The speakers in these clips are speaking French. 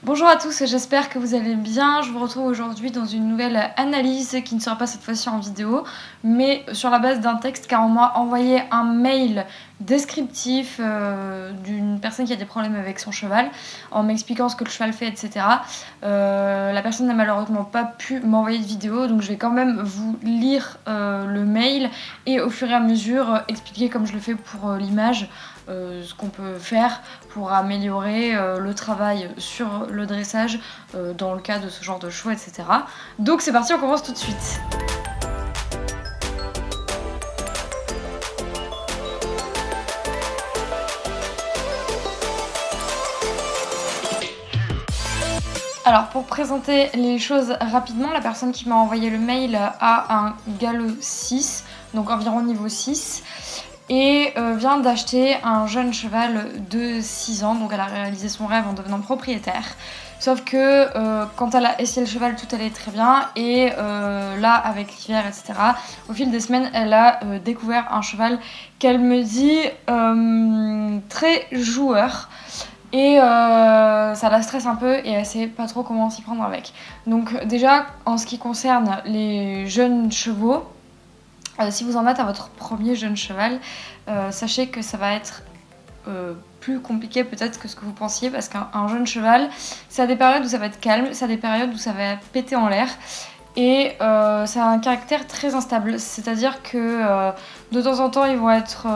Bonjour à tous, j'espère que vous allez bien. Je vous retrouve aujourd'hui dans une nouvelle analyse qui ne sera pas cette fois-ci en vidéo, mais sur la base d'un texte car on m'a envoyé un mail descriptif d'une personne qui a des problèmes avec son cheval en m'expliquant ce que le cheval fait, etc. La personne n'a malheureusement pas pu m'envoyer de vidéo, donc je vais quand même vous lire le mail et au fur et à mesure expliquer comme je le fais pour l'image ce qu'on peut faire pour améliorer le travail sur le dressage dans le cas de ce genre de chevaux, etc. Donc c'est parti, on commence tout de suite. Alors pour présenter les choses rapidement, la personne qui m'a envoyé le mail a un galop 6, donc environ niveau 6. Et vient d'acheter un jeune cheval de 6 ans, donc elle a réalisé son rêve en devenant propriétaire. Sauf que quand elle a essayé le cheval, tout allait très bien, et là, avec l'hiver, etc., au fil des semaines, elle a découvert un cheval qu'elle me dit très joueur. Et ça la stresse un peu et elle sait pas trop comment s'y prendre avec. Donc déjà, en ce qui concerne les jeunes chevaux, si vous en êtes à votre premier jeune cheval, sachez que ça va être plus compliqué peut-être que ce que vous pensiez, parce qu'un jeune cheval, ça a des périodes où ça va être calme, ça a des périodes où ça va péter en l'air, et ça a un caractère très instable, c'est-à-dire que de temps en temps ils vont être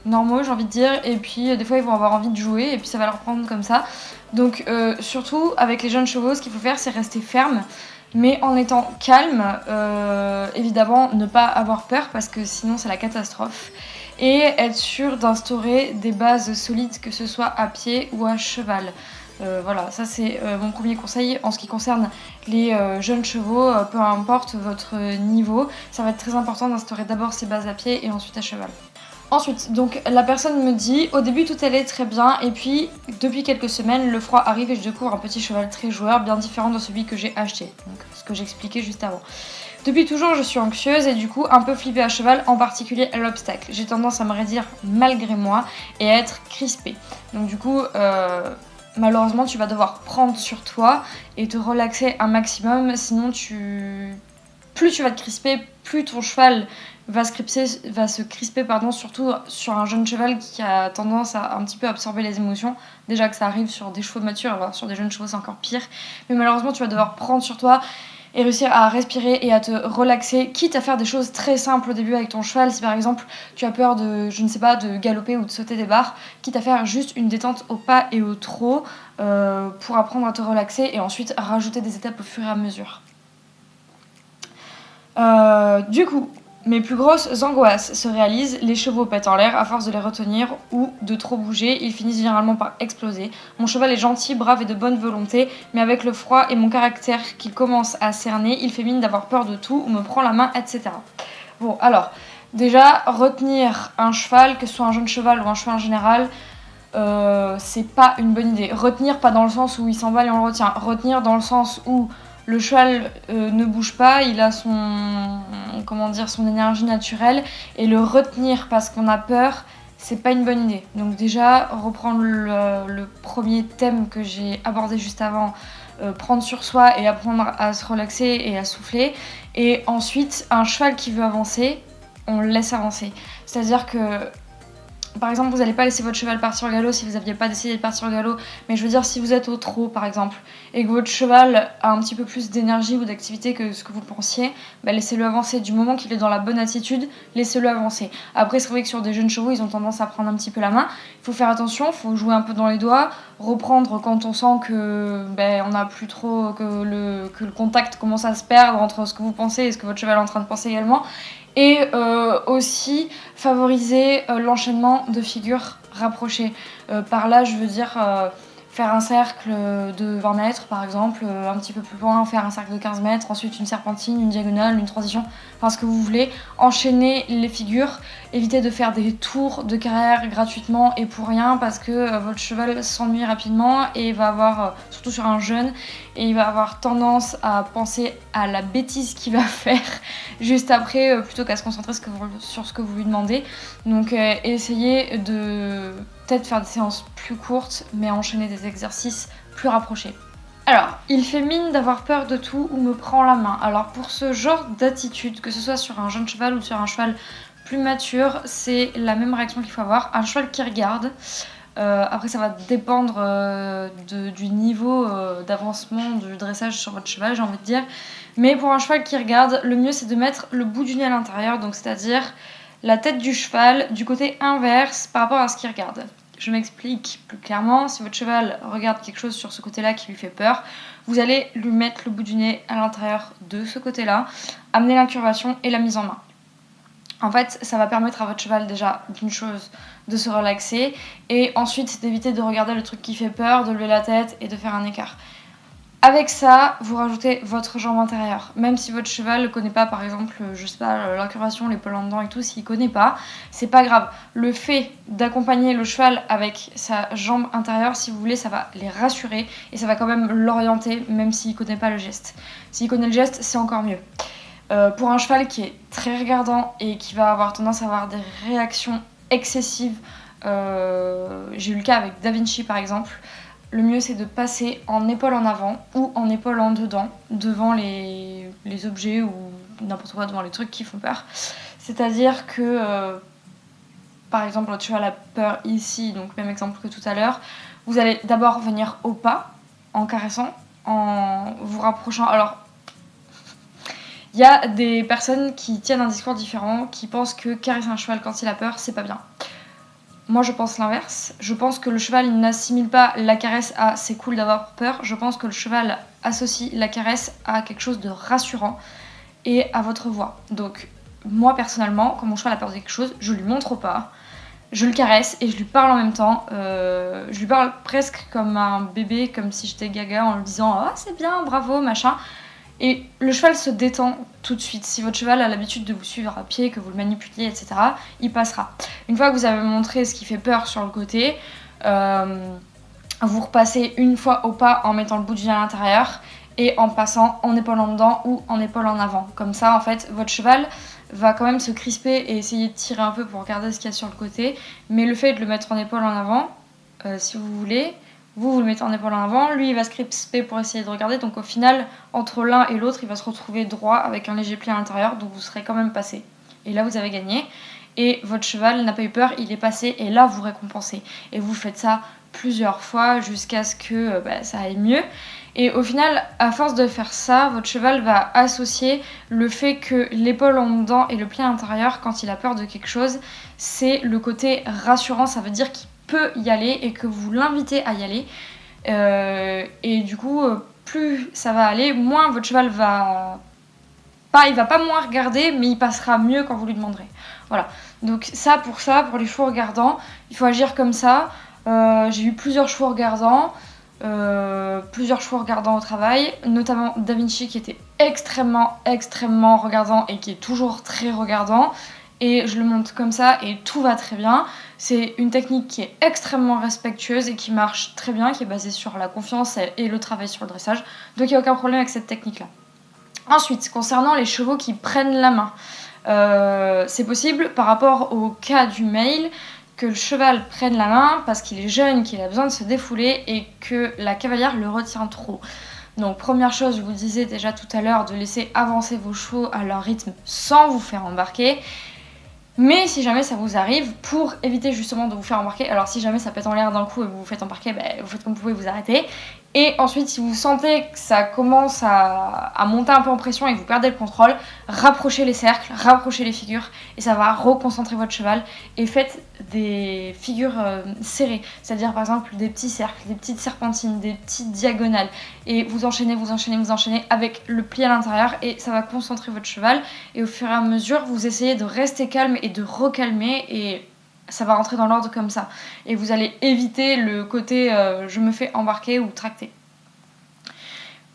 normaux, j'ai envie de dire, et puis des fois ils vont avoir envie de jouer et puis ça va leur prendre comme ça. Donc surtout avec les jeunes chevaux, ce qu'il faut faire, c'est rester ferme, mais en étant calme, évidemment ne pas avoir peur parce que sinon c'est la catastrophe, et être sûr d'instaurer des bases solides, que ce soit à pied ou à cheval. Voilà, ça c'est mon premier conseil en ce qui concerne les jeunes chevaux, peu importe votre niveau, ça va être très important d'instaurer d'abord ces bases à pied et ensuite à cheval. Ensuite, donc la personne me dit, au début tout allait très bien, et puis depuis quelques semaines, le froid arrive et je découvre un petit cheval très joueur, bien différent de celui que j'ai acheté, donc ce que j'expliquais juste avant. Depuis toujours, je suis anxieuse et du coup un peu flippée à cheval, en particulier à l'obstacle. J'ai tendance à me raidir malgré moi et à être crispée. Donc du coup, malheureusement, tu vas devoir prendre sur toi et te relaxer un maximum, sinon plus tu vas te crisper, plus ton cheval va se crisper, surtout sur un jeune cheval qui a tendance à un petit peu absorber les émotions. Déjà que ça arrive sur des chevaux matures, alors sur des jeunes chevaux c'est encore pire. Mais malheureusement tu vas devoir prendre sur toi et réussir à respirer et à te relaxer, quitte à faire des choses très simples au début avec ton cheval. Si par exemple tu as peur de, je ne sais pas, de galoper ou de sauter des barres, quitte à faire juste une détente au pas et au trot pour apprendre à te relaxer et ensuite rajouter des étapes au fur et à mesure. Du coup, mes plus grosses angoisses se réalisent, les chevaux pètent en l'air à force de les retenir ou de trop bouger, ils finissent généralement par exploser. Mon cheval est gentil, brave et de bonne volonté, mais avec le froid et mon caractère qui commence à cerner, il fait mine d'avoir peur de tout ou me prend la main, etc. Bon, alors, déjà, retenir un cheval, que ce soit un jeune cheval ou un cheval en général, c'est pas une bonne idée. Retenir pas dans le sens où il s'emballe et on le retient, retenir dans le sens où le cheval ne bouge pas, il a son énergie naturelle, et le retenir parce qu'on a peur, c'est pas une bonne idée. Donc déjà, reprendre le premier thème que j'ai abordé juste avant, prendre sur soi et apprendre à se relaxer et à souffler. Et ensuite, un cheval qui veut avancer, on le laisse avancer. C'est-à-dire que par exemple, vous n'allez pas laisser votre cheval partir au galop si vous n'aviez pas décidé de partir au galop, mais je veux dire, si vous êtes au trot par exemple, et que votre cheval a un petit peu plus d'énergie ou d'activité que ce que vous pensiez, bah laissez-le avancer. Du moment qu'il est dans la bonne attitude, laissez-le avancer. Après, c'est vrai que sur des jeunes chevaux, ils ont tendance à prendre un petit peu la main. Il faut faire attention, il faut jouer un peu dans les doigts, reprendre quand on sent que on n'a plus trop, que le contact commence à se perdre entre ce que vous pensez et ce que votre cheval est en train de penser également. Et aussi favoriser l'enchaînement de figures rapprochées. Par là, je veux dire faire un cercle de 20 mètres par exemple, un petit peu plus loin, faire un cercle de 15 mètres, ensuite une serpentine, une diagonale, une transition, enfin ce que vous voulez. Enchaîner les figures, éviter de faire des tours de carrière gratuitement et pour rien, parce que votre cheval s'ennuie rapidement et il va avoir, surtout sur un jeune, et il va avoir tendance à penser à la bêtise qu'il va faire juste après, plutôt qu'à se concentrer sur ce que vous lui demandez. Donc essayez de peut-être faire des séances plus courtes, mais enchaîner des exercices plus rapproché. Alors, il fait mine d'avoir peur de tout ou me prend la main. Alors pour ce genre d'attitude, que ce soit sur un jeune cheval ou sur un cheval plus mature, c'est la même réaction qu'il faut avoir. Un cheval qui regarde, après ça va dépendre du niveau d'avancement du dressage sur votre cheval, j'ai envie de dire. Mais pour un cheval qui regarde, le mieux c'est de mettre le bout du nez à l'intérieur, donc c'est-à-dire la tête du cheval du côté inverse par rapport à ce qu'il regarde. Je m'explique plus clairement, si votre cheval regarde quelque chose sur ce côté-là qui lui fait peur, vous allez lui mettre le bout du nez à l'intérieur de ce côté-là, amener l'incurvation et la mise en main. En fait, ça va permettre à votre cheval déjà d'une chose, de se relaxer, et ensuite d'éviter de regarder le truc qui fait peur, de lever la tête et de faire un écart. Avec ça, vous rajoutez votre jambe antérieure. Même si votre cheval ne connaît pas, par exemple, je sais pas, l'incurvation, l'épaule en dedans et tout, s'il ne connaît pas, c'est pas grave. Le fait d'accompagner le cheval avec sa jambe intérieure, si vous voulez, ça va les rassurer et ça va quand même l'orienter, même s'il ne connaît pas le geste. S'il connaît le geste, c'est encore mieux. Pour un cheval qui est très regardant et qui va avoir tendance à avoir des réactions excessives, j'ai eu le cas avec Da Vinci par exemple, le mieux c'est de passer en épaule en avant ou en épaule en dedans, devant les objets ou n'importe quoi, devant les trucs qui font peur. C'est-à-dire que, par exemple, votre cheval a peur ici, donc même exemple que tout à l'heure, vous allez d'abord venir au pas, en caressant, en vous rapprochant. Alors, il y a des personnes qui tiennent un discours différent, qui pensent que caresser un cheval quand il a peur, c'est pas bien. Moi, je pense l'inverse. Je pense que le cheval il n'assimile pas la caresse à c'est cool d'avoir peur. Je pense que le cheval associe la caresse à quelque chose de rassurant et à votre voix. Donc, moi, personnellement, quand mon cheval a peur de quelque chose, je lui montre pas, je le caresse et je lui parle en même temps. Je lui parle presque comme un bébé, comme si j'étais gaga, en lui disant « Ah, c'est bien, bravo, machin ». Et le cheval se détend tout de suite. Si votre cheval a l'habitude de vous suivre à pied, que vous le manipulez, etc., il passera. Une fois que vous avez montré ce qui fait peur sur le côté, vous repassez une fois au pas en mettant le bout du nez à l'intérieur et en passant en épaule en dedans ou en épaule en avant. Comme ça, en fait, votre cheval va quand même se crisper et essayer de tirer un peu pour regarder ce qu'il y a sur le côté. Mais le fait de le mettre en épaule en avant, si vous voulez... Vous le mettez en épaule en avant, lui il va se crisper pour essayer de regarder, donc au final, entre l'un et l'autre, il va se retrouver droit avec un léger pli à l'intérieur, donc vous serez quand même passé. Et là, vous avez gagné. Et votre cheval n'a pas eu peur, il est passé, et là, vous récompensez. Et vous faites ça plusieurs fois jusqu'à ce que ça aille mieux. Et au final, à force de faire ça, votre cheval va associer le fait que l'épaule en dedans et le pli à l'intérieur, quand il a peur de quelque chose, c'est le côté rassurant, ça veut dire qu'il peut y aller et que vous l'invitez à y aller. Et du coup, plus ça va aller, moins votre cheval va... il va pas moins regarder, mais il passera mieux quand vous lui demanderez. Voilà. Donc pour les chevaux regardants, il faut agir comme ça. J'ai eu plusieurs chevaux regardants au travail, notamment Da Vinci qui était extrêmement regardant et qui est toujours très regardant. Et je le montre comme ça et tout va très bien. C'est une technique qui est extrêmement respectueuse et qui marche très bien, qui est basée sur la confiance et le travail sur le dressage. Donc il n'y a aucun problème avec cette technique-là. Ensuite, concernant les chevaux qui prennent la main, c'est possible par rapport au cas du male que le cheval prenne la main parce qu'il est jeune, qu'il a besoin de se défouler et que la cavalière le retient trop. Donc première chose, je vous disais déjà tout à l'heure de laisser avancer vos chevaux à leur rythme sans vous faire embarquer. Mais si jamais ça vous arrive, pour éviter justement de vous faire embarquer, alors si jamais ça pète en l'air d'un coup et vous vous faites embarquer, vous faites comme vous pouvez, vous arrêtez. Et ensuite, si vous sentez que ça commence à monter un peu en pression et que vous perdez le contrôle, rapprochez les cercles, rapprochez les figures et ça va reconcentrer votre cheval. Et faites des figures serrées, c'est-à-dire par exemple des petits cercles, des petites serpentines, des petites diagonales. Et vous enchaînez avec le pli à l'intérieur et ça va concentrer votre cheval. Et au fur et à mesure, vous essayez de rester calme et de recalmer et ça va rentrer dans l'ordre comme ça. Et vous allez éviter le côté je me fais embarquer ou tracter.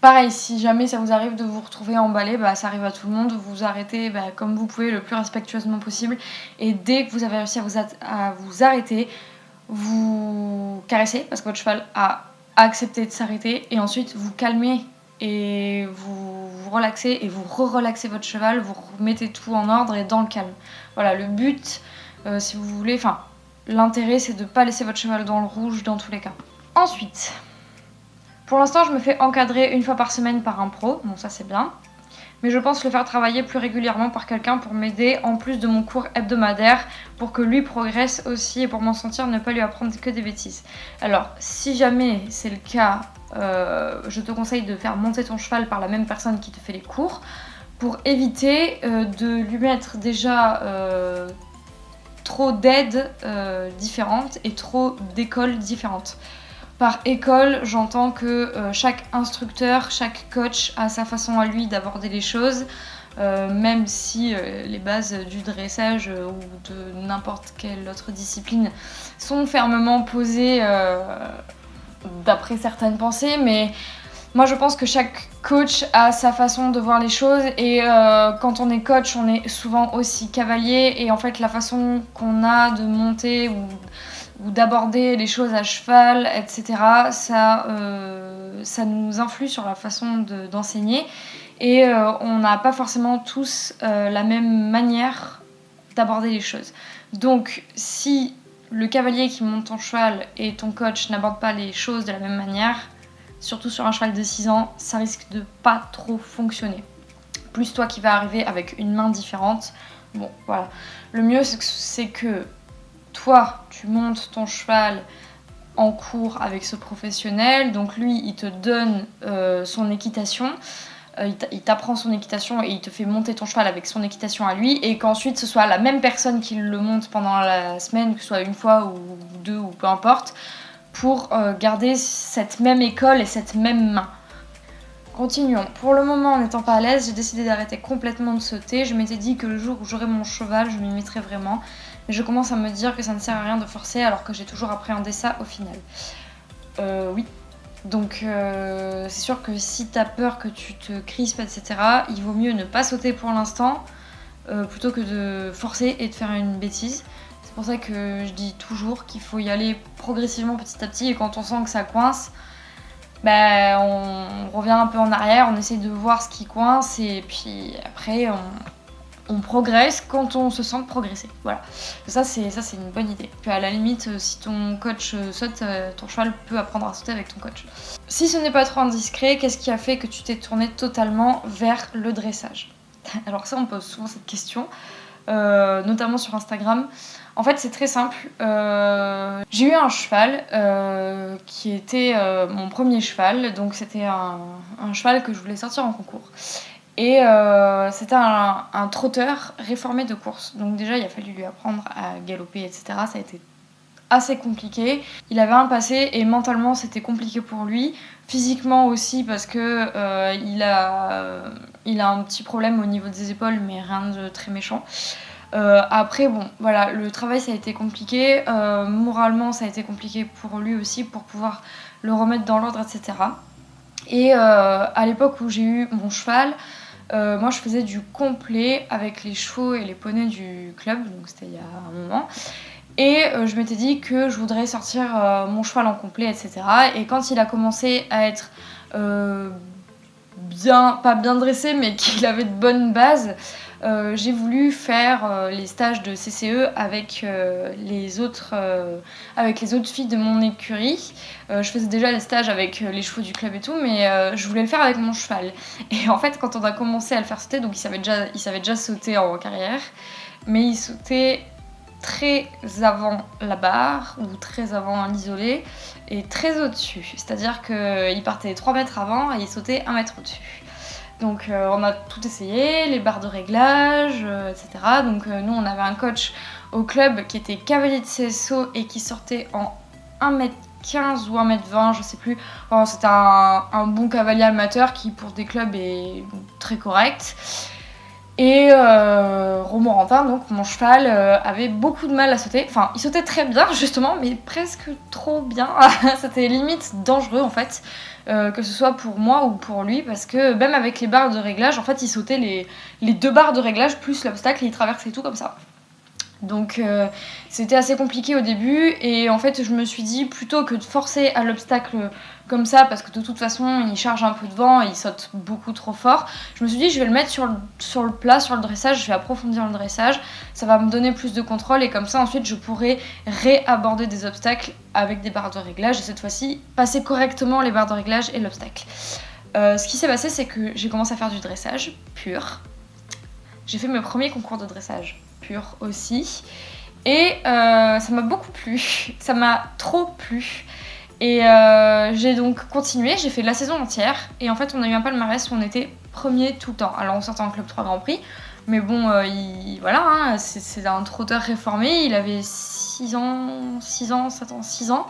Pareil, si jamais ça vous arrive de vous retrouver emballé, ça arrive à tout le monde, vous arrêtez comme vous pouvez le plus respectueusement possible. Et dès que vous avez réussi à vous arrêter, vous caressez parce que votre cheval a accepté de s'arrêter. Et ensuite vous calmez et vous relaxez et vous re-relaxez votre cheval, vous remettez tout en ordre et dans le calme. Voilà, le but... si vous voulez, l'intérêt c'est de ne pas laisser votre cheval dans le rouge dans tous les cas. Ensuite, Pour l'instant, je me fais encadrer une fois par semaine par un pro, bon ça c'est bien. Mais je pense le faire travailler plus régulièrement par quelqu'un pour m'aider en plus de mon cours hebdomadaire pour que lui progresse aussi et pour m'en sentir ne pas lui apprendre que des bêtises. Alors si jamais c'est le cas, je te conseille de faire monter ton cheval par la même personne qui te fait les cours pour éviter de lui mettre déjà trop d'aides différentes et trop d'écoles différentes. Par école, j'entends que chaque instructeur, chaque coach a sa façon à lui d'aborder les choses, même si les bases du dressage ou de n'importe quelle autre discipline sont fermement posées d'après certaines pensées, mais moi je pense que chaque coach a sa façon de voir les choses et quand on est coach, on est souvent aussi cavalier et en fait la façon qu'on a de monter ou d'aborder les choses à cheval, etc. Ça nous influe sur la façon d'enseigner et on n'a pas forcément tous la même manière d'aborder les choses. Donc si le cavalier qui monte ton cheval et ton coach n'abordent pas les choses de la même manière, surtout sur un cheval de 6 ans, ça risque de pas trop fonctionner. Plus toi qui vas arriver avec une main différente, bon voilà. Le mieux c'est que toi, tu montes ton cheval en cours avec ce professionnel, donc lui, il te donne son équitation, il t'apprend son équitation et il te fait monter ton cheval avec son équitation à lui, et qu'ensuite ce soit la même personne qui le monte pendant la semaine, que ce soit une fois ou deux ou peu importe, pour garder cette même école et cette même main. Continuons. Pour le moment, en n'étant pas à l'aise, j'ai décidé d'arrêter complètement de sauter. Je m'étais dit que le jour où j'aurai mon cheval, je m'y mettrai vraiment. Mais je commence à me dire que ça ne sert à rien de forcer alors que j'ai toujours appréhendé ça au final. Oui. Donc c'est sûr que si t'as peur que tu te crispes, etc., il vaut mieux ne pas sauter pour l'instant plutôt que de forcer et de faire une bêtise. C'est pour ça que je dis toujours qu'il faut y aller progressivement petit à petit et quand on sent que ça coince, on revient un peu en arrière, on essaie de voir ce qui coince et puis après on progresse quand on se sent progresser. Voilà. Ça c'est une bonne idée. Puis à la limite, si ton coach saute, ton cheval peut apprendre à sauter avec ton coach. Si ce n'est pas trop indiscret, qu'est-ce qui a fait que tu t'es tourné totalement vers le dressage ? Alors ça, on pose souvent cette question, notamment sur Instagram. En fait, c'est très simple. J'ai eu un cheval qui était mon premier cheval. Donc c'était un cheval que je voulais sortir en concours. Et c'était un trotteur réformé de course. Donc déjà, il a fallu lui apprendre à galoper, etc. Ça a été assez compliqué. Il avait un passé et mentalement, c'était compliqué pour lui. Physiquement aussi, parce que il a un petit problème au niveau des épaules, mais rien de très méchant. Après, bon, voilà, le travail, ça a été compliqué. Moralement, ça a été compliqué pour lui aussi, pour pouvoir le remettre dans l'ordre, etc. Et à l'époque où j'ai eu mon cheval, moi je faisais du complet avec les chevaux et les poneys du club, donc c'était il y a un moment. Et je m'étais dit que je voudrais sortir mon cheval en complet, etc. Et quand il a commencé à être pas bien dressé, mais qu'il avait de bonnes bases, j'ai voulu faire les stages de CCE avec les autres filles de mon écurie. Je faisais déjà les stages avec les chevaux du club et tout, mais je voulais le faire avec mon cheval. Et en fait, quand on a commencé à le faire sauter, donc il savait déjà sauter en carrière, mais il sautait très avant la barre ou très avant l'isolé et très au-dessus. C'est-à-dire qu'il partait 3 mètres avant et il sautait 1 mètre au-dessus. Donc on a tout essayé, les barres de réglage, etc. Donc nous on avait un coach au club qui était cavalier de CSO et qui sortait en 1m15 ou 1m20, je sais plus. Enfin, c'était un bon cavalier amateur qui pour des clubs est très correct. Et Romorantin, donc mon cheval, avait beaucoup de mal à sauter. Enfin, il sautait très bien justement, mais presque trop bien. C'était limite dangereux en fait, que ce soit pour moi ou pour lui, parce que même avec les barres de réglage, en fait, il sautait les 2 barres de réglage plus l'obstacle et il traversait tout comme ça. Donc c'était assez compliqué au début et en fait je me suis dit plutôt que de forcer à l'obstacle comme ça parce que de toute façon il charge un peu de vent et il saute beaucoup trop fort, je me suis dit je vais le mettre sur le plat, sur le dressage, je vais approfondir le dressage, ça va me donner plus de contrôle et comme ça ensuite je pourrai réaborder des obstacles avec des barres de réglage et cette fois-ci passer correctement les barres de réglage et l'obstacle. Ce qui s'est passé c'est que j'ai commencé à faire du dressage pur. J'ai fait mes premiers concours de dressage pur aussi. Et ça m'a beaucoup plu. Ça m'a trop plu. Et j'ai donc continué. J'ai fait la saison entière. Et en fait, on a eu un palmarès où on était premier tout le temps. Alors, on sortait en club 3 Grand Prix. Mais bon, voilà, hein, c'est un trotteur réformé. Il avait 6 ans, 7 ans, 6 ans.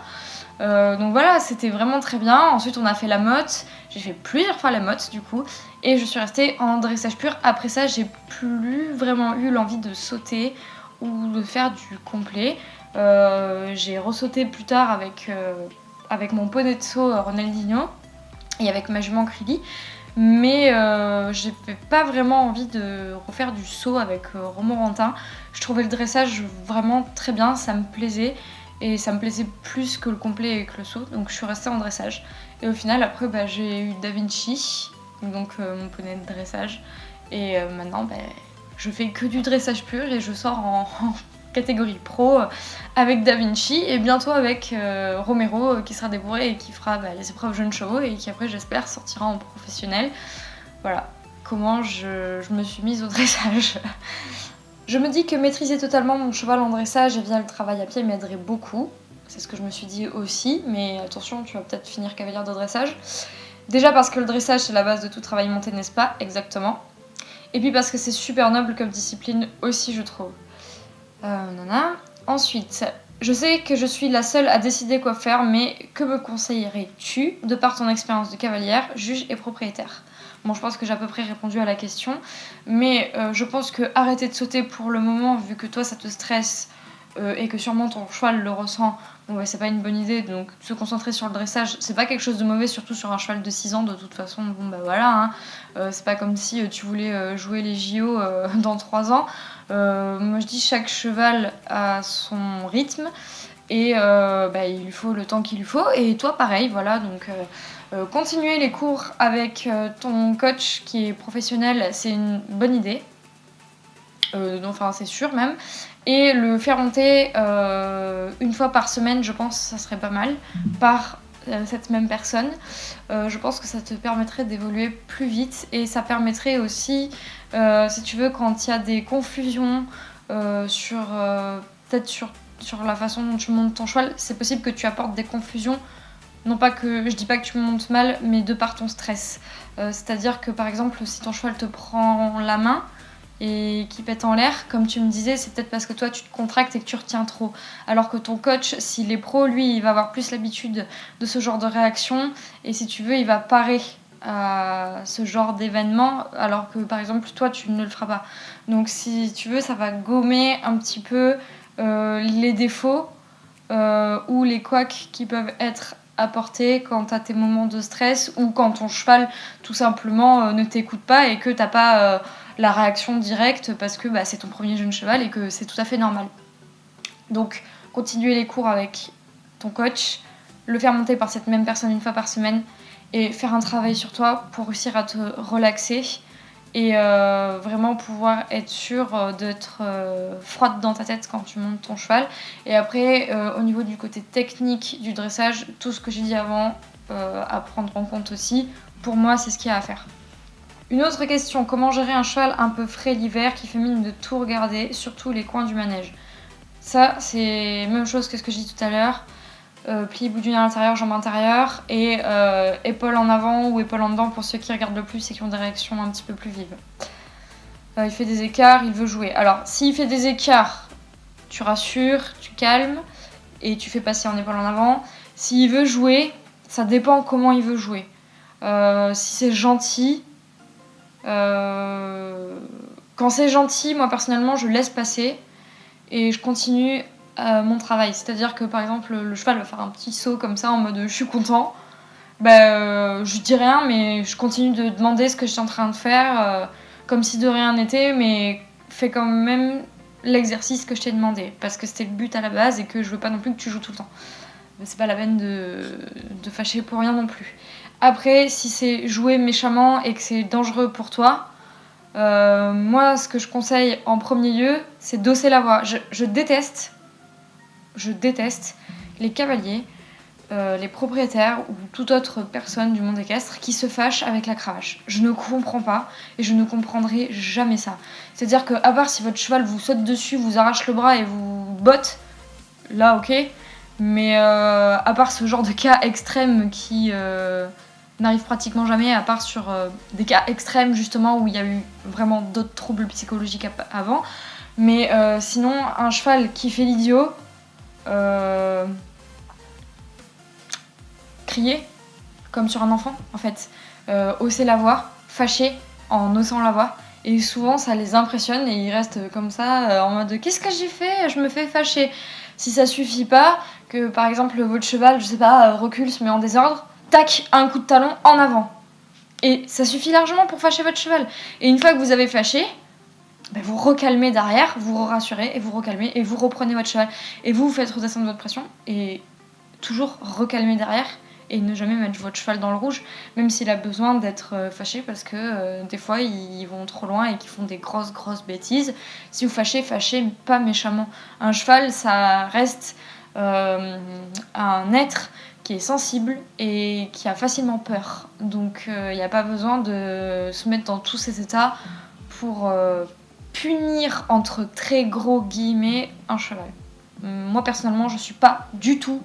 Donc voilà, c'était vraiment très bien. Ensuite, on a fait la motte. J'ai fait plusieurs fois la motte du coup. Et je suis restée en dressage pur. Après ça, j'ai plus vraiment eu l'envie de sauter ou de faire du complet. J'ai ressauté plus tard avec mon poney de saut Ronaldinho et avec ma jument Crilly. Mais j'ai pas vraiment envie de refaire du saut avec Romorantin. Je trouvais le dressage vraiment très bien, ça me plaisait. Et ça me plaisait plus que le complet et que le saut, donc je suis restée en dressage. Et au final, après, j'ai eu Da Vinci, donc mon poney de dressage. Et maintenant, je fais que du dressage pur et je sors en catégorie pro avec Da Vinci et bientôt avec Romero qui sera débourré et qui fera les épreuves jeunes chevaux et qui après, j'espère, sortira en professionnel. Voilà comment je me suis mise au dressage. Je me dis que maîtriser totalement mon cheval en dressage et via le travail à pied m'aiderait beaucoup. C'est ce que je me suis dit aussi, mais attention, tu vas peut-être finir cavalière de dressage. Déjà parce que le dressage, c'est la base de tout travail monté, n'est-ce pas? Exactement. Et puis parce que c'est super noble comme discipline aussi, je trouve. Ensuite, je sais que je suis la seule à décider quoi faire, mais que me conseillerais-tu de par ton expérience de cavalière, juge et propriétaire? Bon, je pense que j'ai à peu près répondu à la question, mais je pense que arrêter de sauter pour le moment, vu que toi ça te stresse et que sûrement ton cheval le ressent, c'est pas une bonne idée. Donc se concentrer sur le dressage, c'est pas quelque chose de mauvais, surtout sur un cheval de 6 ans. De toute façon, voilà, hein. C'est pas comme si tu voulais jouer les JO dans 3 ans. Moi je dis chaque cheval a son rythme et il lui faut le temps qu'il lui faut. Et toi pareil, voilà, donc continuer les cours avec ton coach qui est professionnel, c'est une bonne idée. Enfin, c'est sûr même. Et le faire monter une fois par semaine, je pense que ça serait pas mal, par cette même personne. Je pense que ça te permettrait d'évoluer plus vite et ça permettrait aussi, si tu veux, quand il y a des confusions peut-être sur la façon dont tu montes ton cheval, c'est possible que tu apportes des confusions. Non pas que, je dis pas que tu montes mal, mais de par ton stress. C'est-à-dire que par exemple, si ton cheval te prend la main et qui pète en l'air, comme tu me disais, c'est peut-être parce que toi tu te contractes et que tu retiens trop. Alors que ton coach, s'il est pro, lui, il va avoir plus l'habitude de ce genre de réaction et si tu veux, il va parer à ce genre d'événement, alors que par exemple, toi tu ne le feras pas. Donc si tu veux, ça va gommer un petit peu les défauts ou les couacs qui peuvent être apportés quand tu as tes moments de stress ou quand ton cheval tout simplement ne t'écoute pas et que t'as pas la réaction directe parce que c'est ton premier jeune cheval et que c'est tout à fait normal. Donc continuer les cours avec ton coach, le faire monter par cette même personne une fois par semaine et faire un travail sur toi pour réussir à te relaxer et vraiment pouvoir être sûre d'être froide dans ta tête quand tu montes ton cheval. Et après, au niveau du côté technique du dressage, tout ce que j'ai dit avant, à prendre en compte aussi, pour moi, c'est ce qu'il y a à faire. Une autre question, comment gérer un cheval un peu frais l'hiver qui fait mine de tout regarder, surtout les coins du manège? Ça, c'est la même chose que ce que j'ai dit tout à l'heure. Pli bout du nez à l'intérieur, jambe intérieure et épaule en avant ou épaule en dedans pour ceux qui regardent le plus et qui ont des réactions un petit peu plus vives. Il fait des écarts, il veut jouer. Alors, s'il fait des écarts, tu rassures, tu calmes et tu fais passer en épaule en avant. S'il veut jouer, ça dépend comment il veut jouer. Si c'est gentil, quand c'est gentil, moi personnellement, je laisse passer et je continue mon travail. C'est-à-dire que par exemple, le cheval va faire un petit saut comme ça en mode je suis content. Je dis rien, mais je continue de demander ce que j'étais en train de faire, comme si de rien n'était, mais fais quand même l'exercice que je t'ai demandé, parce que c'était le but à la base et que je veux pas non plus que tu joues tout le temps. Mais c'est pas la peine de fâcher pour rien non plus. Après, si c'est jouer méchamment et que c'est dangereux pour toi, moi, ce que je conseille en premier lieu, c'est d'hausser la voix. Je déteste les cavaliers, les propriétaires ou toute autre personne du monde équestre qui se fâche avec la cravache. Je ne comprends pas et je ne comprendrai jamais ça. C'est-à-dire que, à part si votre cheval vous saute dessus, vous arrache le bras et vous botte, là ok, mais à part ce genre de cas extrêmes qui n'arrivent pratiquement jamais, à part sur des cas extrêmes justement où il y a eu vraiment d'autres troubles psychologiques avant, mais sinon un cheval qui fait l'idiot, crier comme sur un enfant en fait, hausser la voix, fâcher en haussant la voix, et souvent ça les impressionne et ils restent comme ça en mode qu'est-ce que j'ai fait, je me fais fâcher. Si ça suffit pas, que par exemple votre cheval, je sais pas, recule, se met en désordre, tac, un coup de talon en avant, et ça suffit largement pour fâcher votre cheval. Et une fois que vous avez fâché, vous recalmez derrière, vous rassurez et vous recalmez et vous reprenez votre cheval et vous faites redescendre votre pression et toujours recalmer derrière et ne jamais mettre votre cheval dans le rouge, même s'il a besoin d'être fâché, parce que des fois ils vont trop loin et qu'ils font des grosses bêtises. Si vous fâchez pas méchamment. Un cheval, ça reste un être qui est sensible et qui a facilement peur. Donc il n'y a pas besoin de se mettre dans tous ces états pour punir entre très gros guillemets un cheval. Moi personnellement je suis pas du tout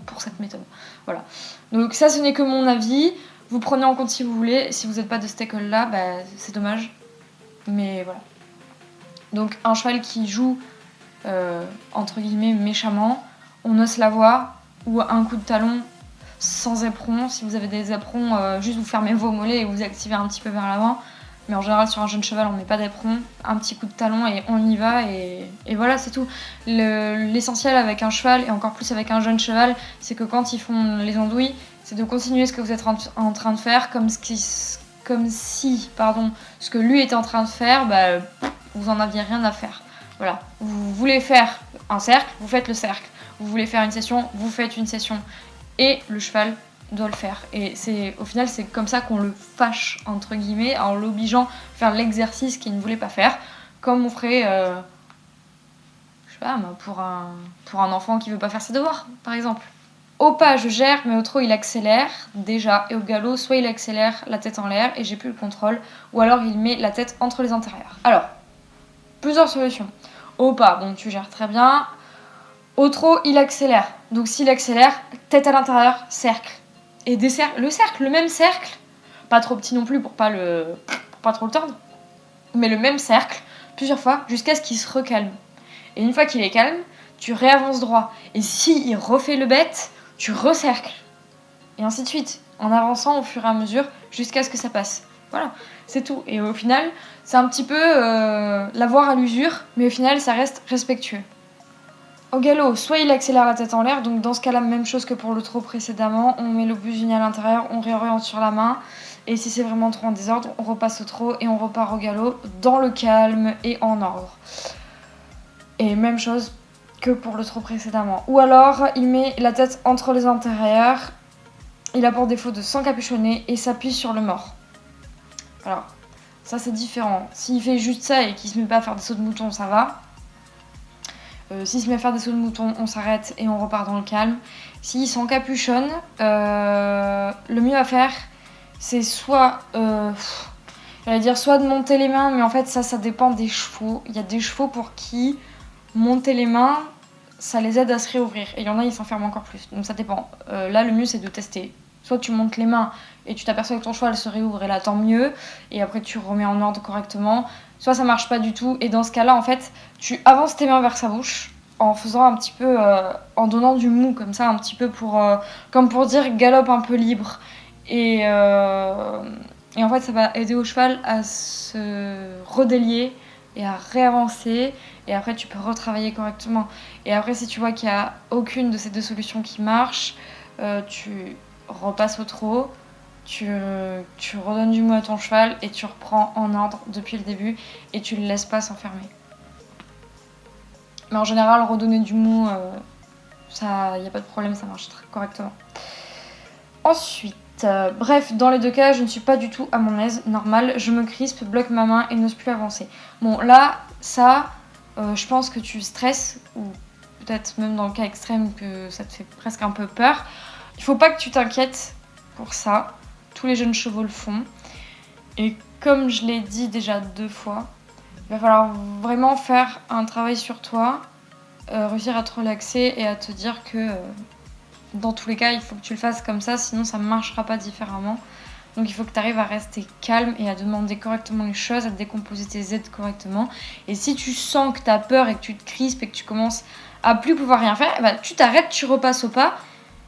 pour cette méthode. Voilà. Donc ça, ce n'est que mon avis. Vous prenez en compte si vous voulez. Si vous n'êtes pas de cette école là, c'est dommage. Mais voilà. Donc un cheval qui joue entre guillemets méchamment, on hausse la voix ou un coup de talon sans éperon. Si vous avez des éperons, juste vous fermez vos mollets et vous activez un petit peu vers l'avant. Mais en général, sur un jeune cheval, on met pas d'éperon, un petit coup de talon et on y va, et voilà, c'est tout. L'essentiel avec un cheval, et encore plus avec un jeune cheval, c'est que quand ils font les andouilles, c'est de continuer ce que vous êtes en train de faire, comme si ce que lui était en train de faire, vous en aviez rien à faire. Voilà. Vous voulez faire un cercle, vous faites le cercle. Vous voulez faire une session, vous faites une session. Et le cheval doit le faire. Et au final, c'est comme ça qu'on le fâche, entre guillemets, en l'obligeant à faire l'exercice qu'il ne voulait pas faire, comme on ferait, je sais pas, pour un enfant qui veut pas faire ses devoirs, par exemple. Au pas, je gère, mais au trot, il accélère, déjà, et au galop, soit il accélère la tête en l'air, et j'ai plus le contrôle, ou alors il met la tête entre les antérieurs. Alors, plusieurs solutions. Au pas, bon, tu gères très bien. Au trot, il accélère. Donc s'il accélère, tête à l'intérieur, cercle. Et le même cercle, pas trop petit non plus pour pas trop le tordre, mais le même cercle, plusieurs fois, jusqu'à ce qu'il se recalme. Et une fois qu'il est calme, tu réavances droit. Et s'il refait le bête, tu recercles. Et ainsi de suite, en avançant au fur et à mesure, jusqu'à ce que ça passe. Voilà, c'est tout. Et au final, c'est un petit peu l'avoir à l'usure, mais au final, ça reste respectueux. Au galop, soit il accélère la tête en l'air, donc dans ce cas-là, même chose que pour le trot précédemment, on met le uni à l'intérieur, on réoriente sur la main, et si c'est vraiment trop en désordre, on repasse au trot et on repart au galop dans le calme et en ordre. Et même chose que pour le trot précédemment. Ou alors, il met la tête entre les antérieurs, il a pour défaut de s'encapuchonner et s'appuie sur le mort. Alors, ça c'est différent. S'il fait juste ça et qu'il se met pas à faire des sauts de mouton, ça va. S'il se met à faire des sauts de mouton, on s'arrête et on repart dans le calme. S'il s'encapuchonne, le mieux à faire, c'est soit de monter les mains, mais en fait ça dépend des chevaux. Il y a des chevaux pour qui monter les mains, ça les aide à se réouvrir. Et il y en a, ils s'enferment encore plus. Donc ça dépend. Là, le mieux, c'est de tester. Soit tu montes les mains et tu t'aperçois que ton cheval se réouvre, et là, tant mieux. Et après, tu remets en ordre correctement. Soit ça marche pas du tout. Et dans ce cas-là, en fait, tu avances tes mains vers sa bouche en faisant un petit peu... en donnant du mou, comme ça, un petit peu comme pour dire galope un peu libre. Et en fait, ça va aider au cheval à se redélier et à réavancer, et après tu peux retravailler correctement. Et après, si tu vois qu'il n'y a aucune de ces deux solutions qui marche, tu repasses au trot, tu redonnes du mou à ton cheval et tu reprends en ordre depuis le début et tu le laisses pas s'enfermer. Mais en général, redonner du mou, ça, y a pas de problème, ça marche très correctement. Ensuite, bref, dans les deux cas, je ne suis pas du tout à mon aise, normal, je me crispe, bloque ma main et n'ose plus avancer. Bon, là, ça, je pense que tu stresses, ou peut-être même dans le cas extrême que ça te fait presque un peu peur. Il faut pas que tu t'inquiètes pour ça, tous les jeunes chevaux le font. Et comme je l'ai dit déjà 2 fois, il va falloir vraiment faire un travail sur toi, réussir à te relaxer et à te dire que dans tous les cas, il faut que tu le fasses comme ça, sinon ça ne marchera pas différemment. Donc il faut que tu arrives à rester calme et à demander correctement les choses, à décomposer tes aides correctement. Et si tu sens que tu as peur et que tu te crispes et que tu commences à plus pouvoir rien faire, bah, tu t'arrêtes, tu repasses au pas,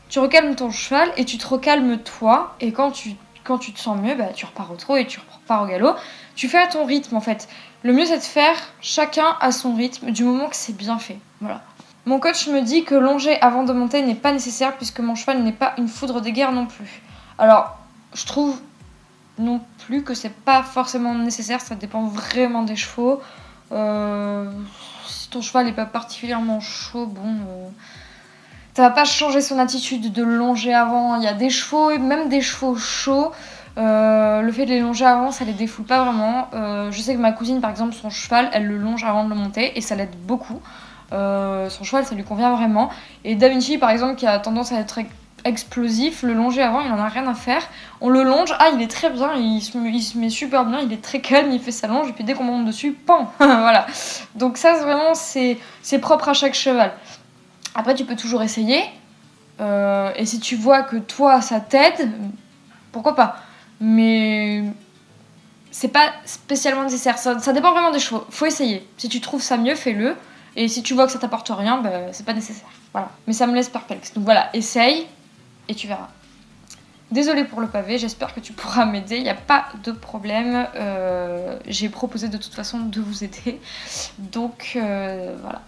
tu recalmes ton cheval et tu te recalmes toi. Et quand tu te sens mieux, bah, tu repars au trot et tu repars au galop. Tu fais à ton rythme en fait. Le mieux c'est de faire chacun à son rythme du moment que c'est bien fait. Voilà. Mon coach me dit que longer avant de monter n'est pas nécessaire puisque mon cheval n'est pas une foudre de guerre non plus. Alors, je trouve non plus que c'est pas forcément nécessaire, ça dépend vraiment des chevaux. Si ton cheval n'est pas particulièrement chaud, bon, ça va pas changer son attitude de longer avant. Il y a des chevaux, même des chevaux chauds, le fait de les longer avant, ça les défoule pas vraiment. Je sais que ma cousine, par exemple, son cheval, elle le longe avant de le monter et ça l'aide beaucoup. Son cheval, ça lui convient vraiment. Et Da Vinci, par exemple, qui a tendance à être explosif, le longer avant, il en a rien à faire. On le longe, il est très bien, il se met super bien, il est très calme, il fait sa longe, et puis dès qu'on monte dessus, pan. Voilà. Donc ça, vraiment, c'est propre à chaque cheval. Après, tu peux toujours essayer. Et si tu vois que toi, ça t'aide, pourquoi pas. Mais c'est pas spécialement nécessaire. Ça dépend vraiment des chevaux. Faut essayer. Si tu trouves ça mieux, fais-le. Et si tu vois que ça t'apporte rien, bah, c'est pas nécessaire. Voilà. Mais ça me laisse perplexe. Donc voilà, essaye et tu verras. Désolée pour le pavé, j'espère que tu pourras m'aider. Il n'y a pas de problème. J'ai proposé de toute façon de vous aider. Donc voilà.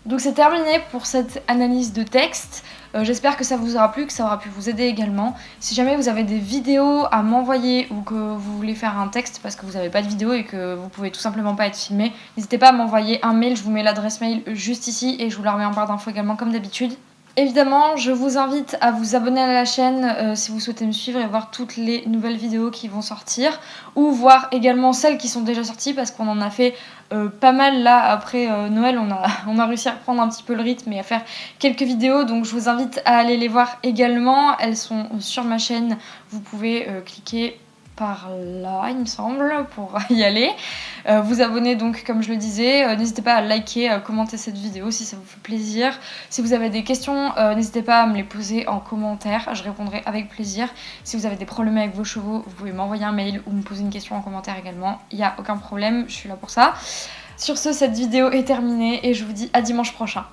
Donc c'est terminé pour cette analyse de texte. J'espère que ça vous aura plu, que ça aura pu vous aider également. Si jamais vous avez des vidéos à m'envoyer ou que vous voulez faire un texte parce que vous n'avez pas de vidéo et que vous pouvez tout simplement pas être filmé, n'hésitez pas à m'envoyer un mail, je vous mets l'adresse mail juste ici et je vous la remets en barre d'infos également comme d'habitude. Évidemment, je vous invite à vous abonner à la chaîne si vous souhaitez me suivre et voir toutes les nouvelles vidéos qui vont sortir, ou voir également celles qui sont déjà sorties parce qu'on en a fait pas mal là après Noël. On a réussi à reprendre un petit peu le rythme et à faire quelques vidéos, donc je vous invite à aller les voir également. Elles sont sur ma chaîne, vous pouvez cliquer par là, il me semble, pour y aller. Vous abonner donc, comme je le disais. N'hésitez pas à liker, commenter cette vidéo si ça vous fait plaisir. Si vous avez des questions, n'hésitez pas à me les poser en commentaire. Je répondrai avec plaisir. Si vous avez des problèmes avec vos chevaux, vous pouvez m'envoyer un mail ou me poser une question en commentaire également. Il n'y a aucun problème, je suis là pour ça. Sur ce, cette vidéo est terminée et je vous dis à dimanche prochain.